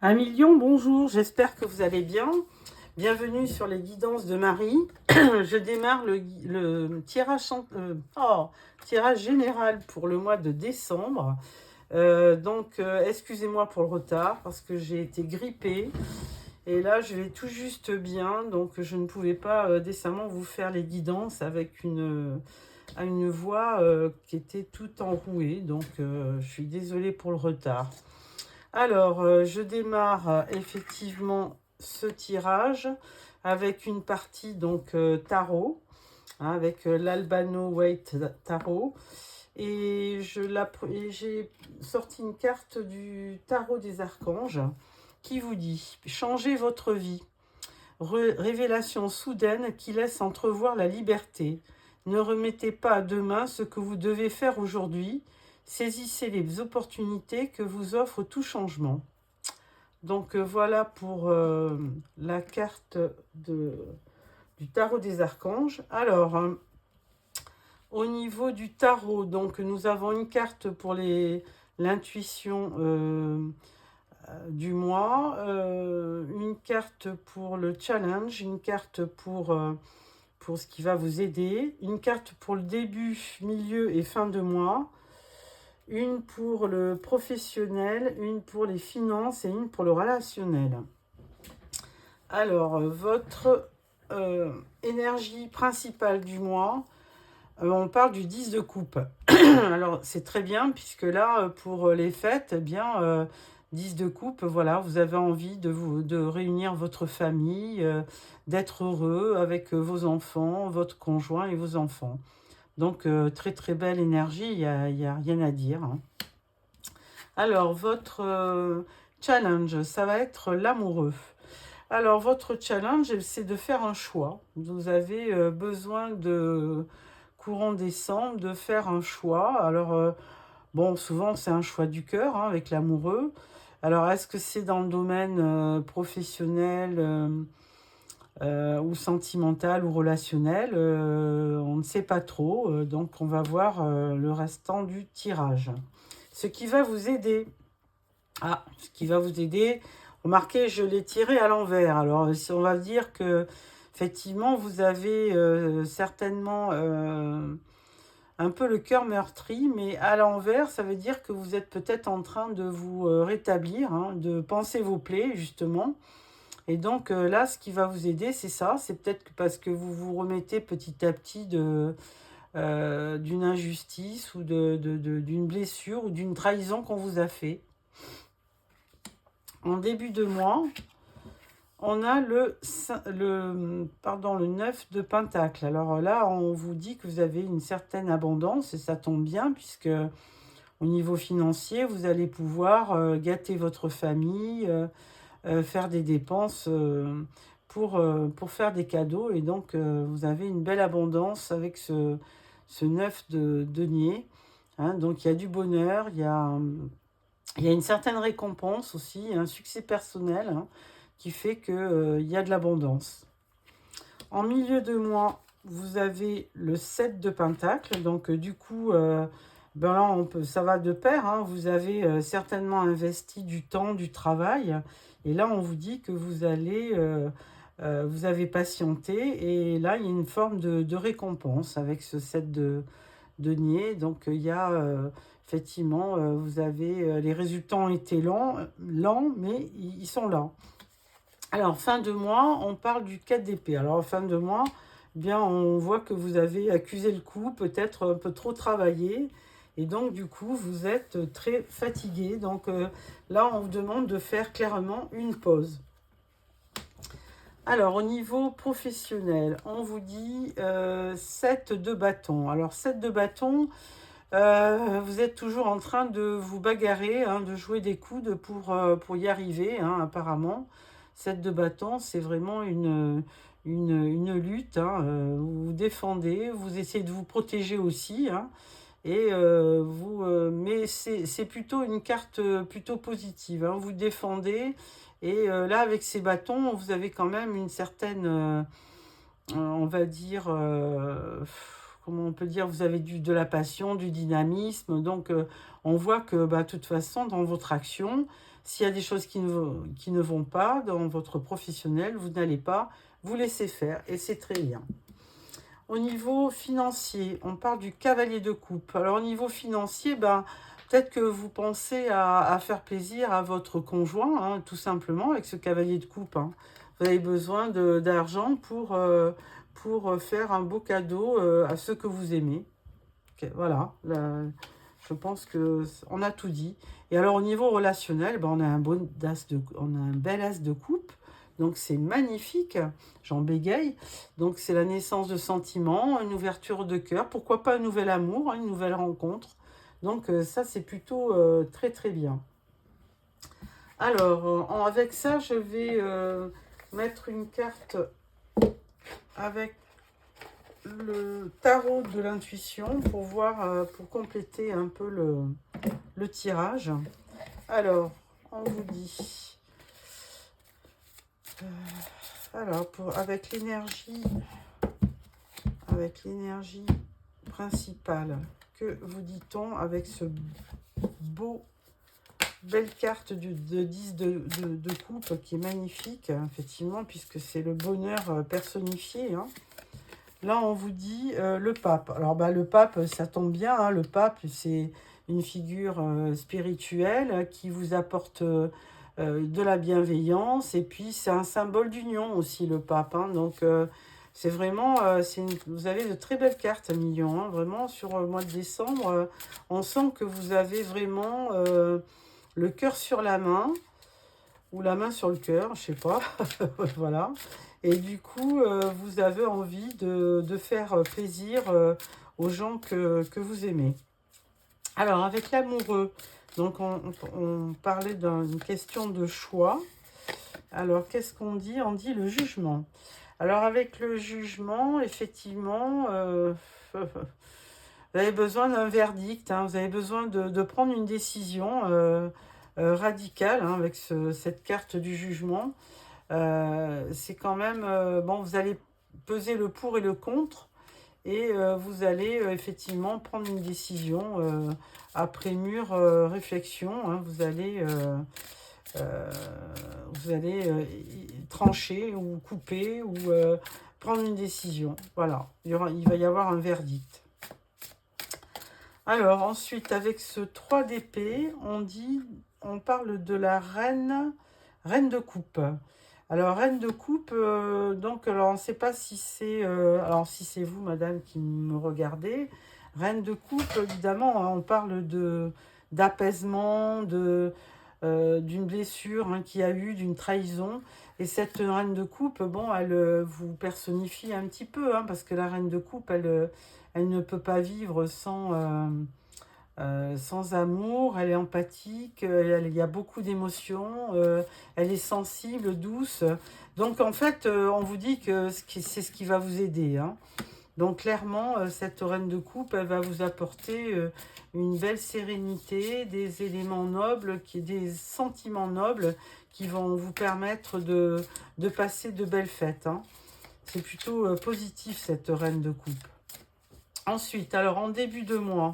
1 million, bonjour, j'espère que vous allez bien. Bienvenue sur les guidances de Marie. Je démarre le tirage, tirage général pour le mois de décembre. Excusez-moi pour le retard parce que j'ai été grippée. Et là, je vais tout juste bien, donc je ne pouvais pas décemment vous faire les guidances avec une voix qui était toute enrouée. Donc, je suis désolée pour le retard. Alors, je démarre effectivement ce tirage avec une partie tarot, hein, avec l'Albano White Tarot. Et j'ai sorti une carte du tarot des archanges qui vous dit « Changez votre vie ». Révélation soudaine qui laisse entrevoir la liberté. Ne remettez pas à demain ce que vous devez faire aujourd'hui. Saisissez les opportunités que vous offre tout changement. Donc voilà pour la carte du tarot des archanges. Alors, au niveau du tarot, donc nous avons une carte pour l'intuition du mois, une carte pour le challenge, une carte pour ce qui va vous aider, une carte pour le début, milieu et fin de mois, une pour le professionnel, une pour les finances et une pour le relationnel. Alors, votre énergie principale du mois, on parle du 10 de coupe. Alors, c'est très bien, puisque là, pour les fêtes, eh bien, 10 de coupe, voilà, vous avez envie de réunir votre famille, d'être heureux avec vos enfants, votre conjoint et vos enfants. Donc, très très belle énergie, il y a rien à dire. Hein. Alors, votre challenge, ça va être l'amoureux. Alors, votre challenge, c'est de faire un choix. Vous avez besoin de courant décembre, de faire un choix. Alors, bon, souvent, c'est un choix du cœur, hein, avec l'amoureux. Alors, est-ce que c'est dans le domaine professionnel ou sentimental ou relationnel, on ne sait pas trop, donc on va voir le restant du tirage. Ce qui va vous aider, remarquez, je l'ai tiré à l'envers, alors on va dire que effectivement vous avez certainement un peu le cœur meurtri, mais à l'envers, ça veut dire que vous êtes peut-être en train de vous rétablir, hein, de panser vos plaies justement. Et donc là, ce qui va vous aider, c'est ça. C'est peut-être parce que vous vous remettez petit à petit d'une injustice ou d'une blessure ou d'une trahison qu'on vous a fait. En début de mois, on a le 9 de Pentacle. Alors là, on vous dit que vous avez une certaine abondance et ça tombe bien puisque au niveau financier, vous allez pouvoir gâter votre famille, faire des dépenses pour faire des cadeaux. Et donc, vous avez une belle abondance avec ce 9 de denier. Hein. Donc, il y a du bonheur, il y a une certaine récompense aussi, un succès personnel, hein, qui fait qu'il y a de l'abondance. En milieu de mois, vous avez le 7 de Pentacle. Donc, du coup... ben là, ça va de pair. Hein. Vous avez certainement investi du temps, du travail. Et là, on vous dit que vous avez patienté. Et là, il y a une forme de récompense avec ce 7 de denier. Donc, il y a effectivement, vous avez les résultats ont été lents, mais ils sont là. Alors, fin de mois, on parle du 4 d'épée. Alors, fin de mois, bien, on voit que vous avez accusé le coup, peut-être un peu trop travaillé. Et donc, du coup, vous êtes très fatigué. Donc, là, on vous demande de faire clairement une pause. Alors, au niveau professionnel, on vous dit 7 de bâton. Alors, 7 de bâton, vous êtes toujours en train de vous bagarrer, hein, de jouer des coudes pour y arriver, hein, apparemment. 7 de bâton, c'est vraiment une lutte. Hein, vous vous défendez, vous essayez de vous protéger aussi, hein. Et mais c'est plutôt une carte plutôt positive. Hein. Vous défendez. Et là, avec ces bâtons, vous avez quand même une certaine, on va dire, comment on peut dire, vous avez de la passion, du dynamisme. Donc, on voit que, de toute façon, dans votre action, S'il y a des choses qui ne vont pas dans votre professionnel, vous n'allez pas vous laisser faire et c'est très bien. Au niveau financier, on parle du cavalier de coupe. Alors au niveau financier, peut-être que vous pensez à faire plaisir à votre conjoint, hein, tout simplement, avec ce cavalier de coupe. Hein. Vous avez besoin d'argent pour faire un beau cadeau à ceux que vous aimez. Okay, voilà, là, je pense qu'on a tout dit. Et alors au niveau relationnel, on a on a un bel as de coupe. Donc c'est magnifique, j'en bégaye. Donc c'est la naissance de sentiments, une ouverture de cœur, pourquoi pas un nouvel amour, hein, une nouvelle rencontre. Donc ça c'est plutôt très très bien. Alors avec ça je vais mettre une carte avec le tarot de l'intuition pour voir, pour compléter un peu le tirage. Alors on vous dit... alors, avec l'énergie principale, que vous dit-on avec ce belle carte de 10 de coupe qui est magnifique, effectivement, puisque c'est le bonheur personnifié. Hein. Là, on vous dit le pape. Alors, le pape, ça tombe bien. Hein, le pape, c'est une figure spirituelle qui vous apporte... de la bienveillance, et puis c'est un symbole d'union aussi, le pape. Hein, donc c'est vraiment, vous avez de très belles cartes, Million. Hein, vraiment, sur le mois de décembre, on sent que vous avez vraiment le cœur sur la main, ou la main sur le cœur, je sais pas. Voilà. Et du coup, vous avez envie de faire plaisir aux gens que vous aimez. Alors, avec l'amoureux, donc on parlait d'une question de choix. Alors, qu'est-ce qu'on dit? On dit le jugement. Alors, avec le jugement, effectivement, vous avez besoin d'un verdict. Hein, vous avez besoin de prendre une décision radicale hein, avec cette carte du jugement. C'est quand même... bon, vous allez peser le pour et le contre. Et vous allez effectivement prendre une décision après mûre réflexion. Hein, vous allez trancher ou couper ou prendre une décision. Voilà, il va y avoir un verdict. Alors ensuite, avec ce 3 d'épée, on parle de la reine de coupe. Alors, reine de coupe, donc, alors on ne sait pas si c'est... alors, si c'est vous, madame, qui me regardez. Reine de coupe, évidemment, hein, on parle d'apaisement, d'une blessure hein, qu'il y a eu, d'une trahison. Et cette reine de coupe, bon, elle vous personnifie un petit peu, hein, parce que la reine de coupe, elle ne peut pas vivre sans amour, elle est empathique, il y a beaucoup d'émotions, elle est sensible, douce. Donc en fait, on vous dit que c'est ce qui va vous aider. Hein. Donc clairement, cette reine de coupe, elle va vous apporter une belle sérénité, des éléments nobles, des sentiments nobles qui vont vous permettre de passer de belles fêtes. Hein. C'est plutôt positif cette reine de coupe. Ensuite, alors en début de mois,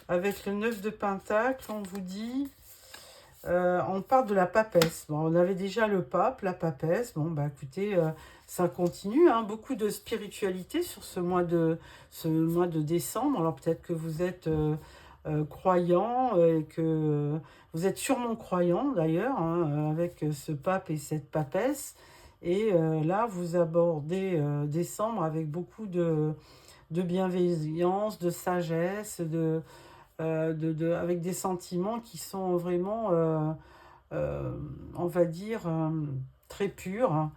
avec le 9 de Pentacle, on vous dit, on parle de la papesse. Bon, on avait déjà le pape, la papesse. Bon, écoutez, ça continue. Hein, beaucoup de spiritualité sur ce mois de décembre. Alors peut-être que vous êtes croyant et que vous êtes sûrement croyant d'ailleurs, hein, avec ce pape et cette papesse. Et là, vous abordez décembre avec beaucoup de bienveillance, de sagesse, avec des sentiments qui sont vraiment, on va dire, très purs.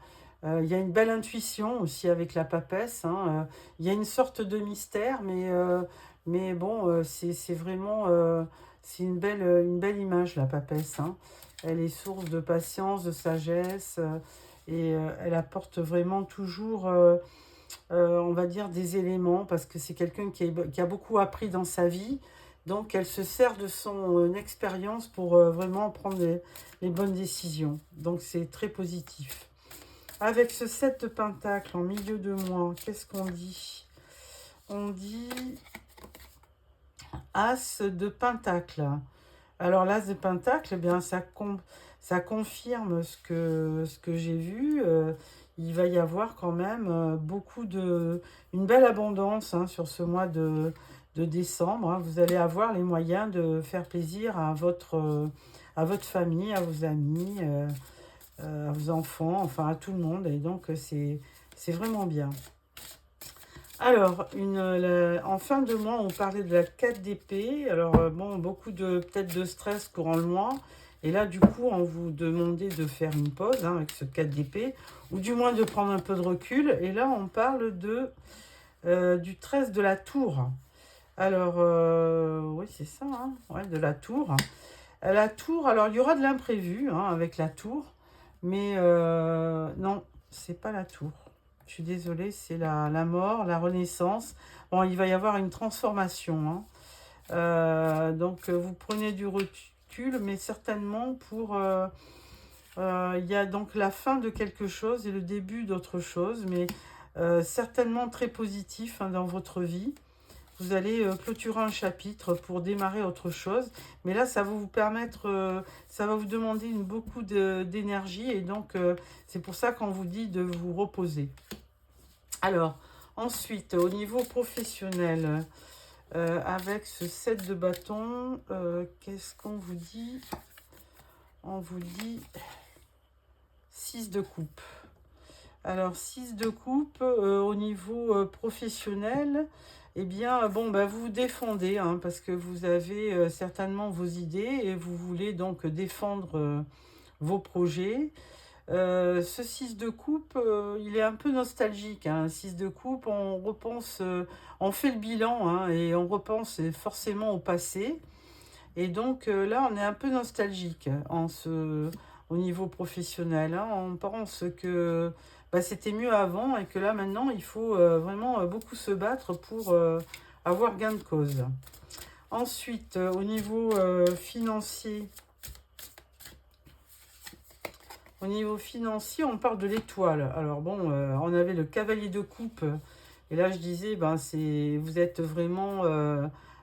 Il y a une belle intuition aussi avec la papesse. Hein. Il y a une sorte de mystère, mais bon, c'est vraiment c'est une belle image, la papesse. Hein. Elle est source de patience, de sagesse, et elle apporte vraiment toujours... on va dire des éléments, parce que c'est quelqu'un qui a beaucoup appris dans sa vie, donc elle se sert de son expérience pour vraiment prendre les bonnes décisions, donc c'est très positif. Avec ce 7 de Pentacle en milieu de mois, qu'est-ce qu'on dit? On dit As de Pentacle. Alors l'As de Pentacle, eh bien, ça confirme ce que j'ai vu. Il va y avoir quand même une belle abondance hein, sur ce mois de décembre. Hein. Vous allez avoir les moyens de faire plaisir à votre famille, à vos amis, à vos enfants, enfin à tout le monde. Et donc, c'est vraiment bien. Alors, en fin de mois, on parlait de la 4 d'épée. Alors, bon, beaucoup peut-être de stress courant le mois. Et là, du coup, on vous demandait de faire une pause hein, avec ce 4 d'épée, ou du moins de prendre un peu de recul. Et là, on parle du 13 de la tour. Alors, oui, c'est ça, hein, ouais, de la tour. La tour, alors, il y aura de l'imprévu hein, avec la tour. Mais non, c'est pas la tour. Je suis désolée, c'est la mort, la renaissance. Bon, il va y avoir une transformation. Hein. Donc, vous prenez du recul, mais certainement il y a donc la fin de quelque chose et le début d'autre chose, mais certainement très positif hein, dans votre vie. Vous allez clôturer un chapitre pour démarrer autre chose. Mais là, ça va vous permettre, ça va vous demander beaucoup d'énergie. Et donc, c'est pour ça qu'on vous dit de vous reposer. Alors, ensuite, au niveau professionnel, avec ce 7 de bâton, qu'est-ce qu'on vous dit? On vous dit 6 de coupe. Alors, 6 de coupe, au niveau professionnel, eh bien, bon, bah, vous vous défendez, hein, parce que vous avez certainement vos idées et vous voulez donc défendre vos projets. Ce 6 de coupe, il est un peu nostalgique. Hein. 6 de coupe, on repense, on fait le bilan hein, et on repense forcément au passé. Et donc là, on est un peu nostalgique au niveau professionnel. Hein. On pense que bah, c'était mieux avant et que là, maintenant, il faut vraiment beaucoup se battre pour avoir gain de cause. Ensuite, au niveau financier, on parle de l'étoile. Alors bon, on avait le cavalier de coupe. Et là, je disais, ben, vous êtes vraiment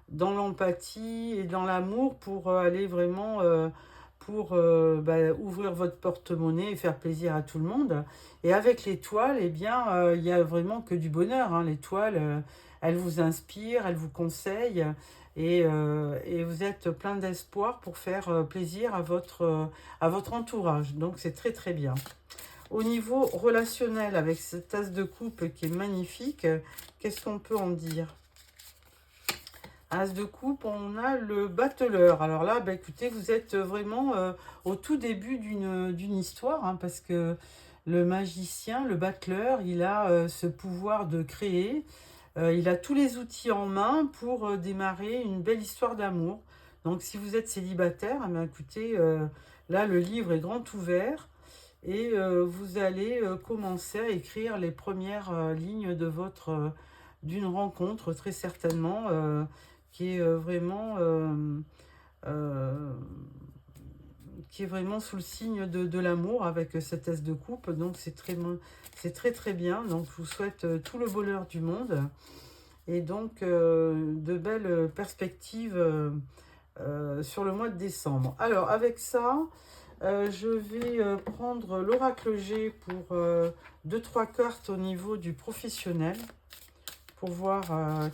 dans l'empathie et dans l'amour pour aller vraiment ouvrir votre porte-monnaie et faire plaisir à tout le monde. Et avec l'étoile, eh bien, il n'y a vraiment que du bonheur. Hein. L'étoile, elle vous inspire, elle vous conseille. Et vous êtes plein d'espoir pour faire plaisir à votre entourage. Donc, c'est très, très bien. Au niveau relationnel, avec cette tasse de coupe qui est magnifique, qu'est-ce qu'on peut en dire? As de coupe, on a le battleur. Alors là, bah, écoutez, vous êtes vraiment au tout début d'une histoire, hein, parce que le magicien, le battleur, il a ce pouvoir de créer. Il a tous les outils en main pour démarrer une belle histoire d'amour. Donc, si vous êtes célibataire, eh bien, écoutez, là, le livre est grand ouvert et vous allez commencer à écrire les premières lignes d'une rencontre, très certainement, qui est euh, qui est vraiment sous le signe de l'amour avec cette aise de coupe. Donc, c'est très, très bien. Donc, je vous souhaite tout le bonheur du monde. Et donc, de belles perspectives sur le mois de décembre. Alors, avec ça, je vais prendre l'oracle G pour 2-3 cartes au niveau du professionnel. Pour voir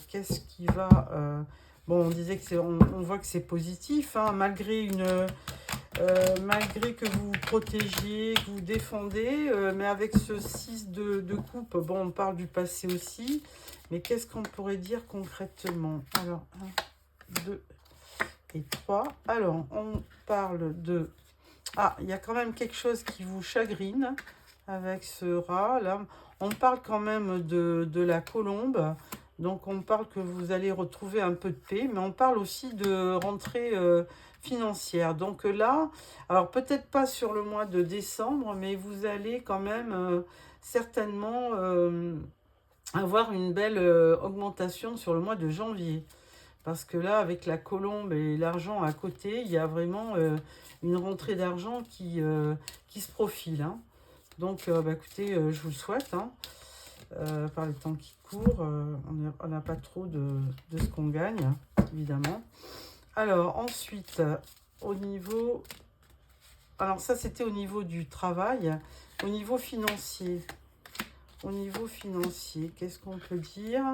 qu'est-ce qui va... bon, on disait que on voit que c'est positif, hein, malgré que vous vous protégiez, que vous défendez, mais avec ce 6 de coupe, bon, on parle du passé aussi, mais qu'est-ce qu'on pourrait dire concrètement? Alors, 1, 2 et 3. Alors, on parle de... Ah, il y a quand même quelque chose qui vous chagrine avec ce rat, là. On parle quand même de la colombe. Donc, on parle que vous allez retrouver un peu de paix, mais on parle aussi de rentrée financière. Donc là, alors peut-être pas sur le mois de décembre, mais vous allez quand même certainement avoir une belle augmentation sur le mois de janvier. Parce que là, avec la colombe et l'argent à côté, il y a vraiment une rentrée d'argent qui se profile. Hein. Donc, bah, écoutez, je vous le souhaite. Hein. Par le temps qui court, on n'a pas trop de ce qu'on gagne, évidemment. Alors, ensuite, au niveau Alors ça, c'était au niveau du travail. Au niveau financier, qu'est-ce qu'on peut dire?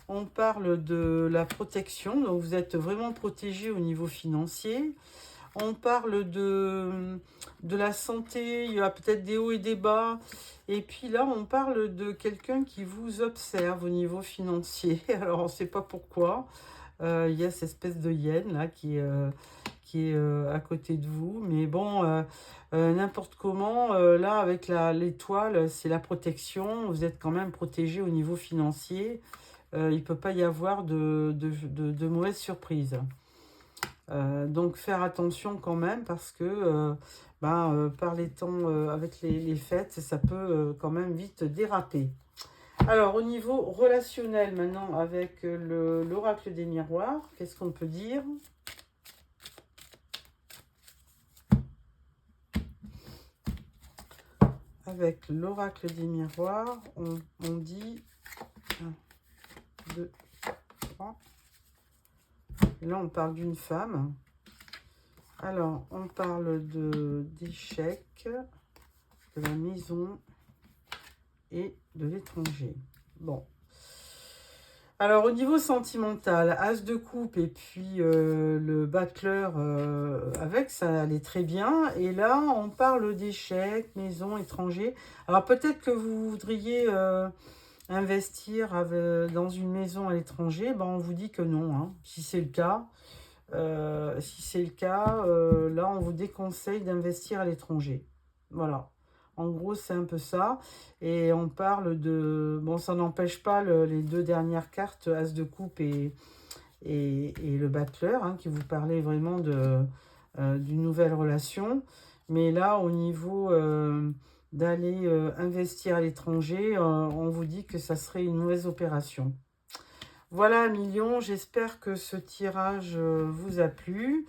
On parle de la protection, donc vous êtes vraiment protégé au niveau financier. On parle de la santé, il y a peut-être des hauts et des bas. Et puis là, on parle de quelqu'un qui vous observe au niveau financier. Alors, on ne sait pas pourquoi. Il y a cette espèce de hyène là qui est à côté de vous. Mais bon, n'importe comment, là, avec l'étoile, c'est la protection. Vous êtes quand même protégé au niveau financier. Il ne peut pas y avoir de mauvaises surprises. Donc faire attention quand même parce que par les temps avec les fêtes, ça peut quand même vite déraper. Alors au niveau relationnel maintenant avec l'oracle des miroirs, qu'est-ce qu'on peut dire? Avec l'oracle des miroirs, on dit 1, 2, 3. Et là on parle d'une femme. Alors, on parle d'échecs, de la maison et de l'étranger. Bon. Alors, au niveau sentimental, As de coupe et puis le battleur avec, ça allait très bien. Et là, on parle d'échecs, maison, étranger. Alors, peut-être que vous voudriez investir dans une maison à l'étranger. Ben, on vous dit que non, hein, si c'est le cas. Là, on vous déconseille d'investir à l'étranger. Voilà. En gros, c'est un peu ça. Et on parle de... Bon, ça n'empêche pas les deux dernières cartes, As de coupe et le battleur, hein, qui vous parlait vraiment d'une nouvelle relation. Mais là, au niveau d'aller investir à l'étranger, on vous dit que ça serait une mauvaise opération. Voilà, millions, j'espère que ce tirage vous a plu.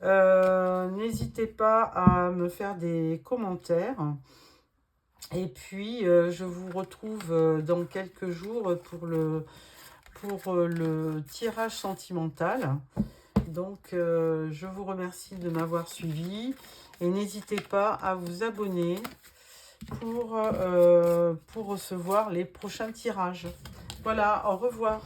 N'hésitez pas à me faire des commentaires. Et puis, je vous retrouve dans quelques jours pour le tirage sentimental. Donc, je vous remercie de m'avoir suivi. Et n'hésitez pas à vous abonner pour recevoir les prochains tirages. Voilà, au revoir.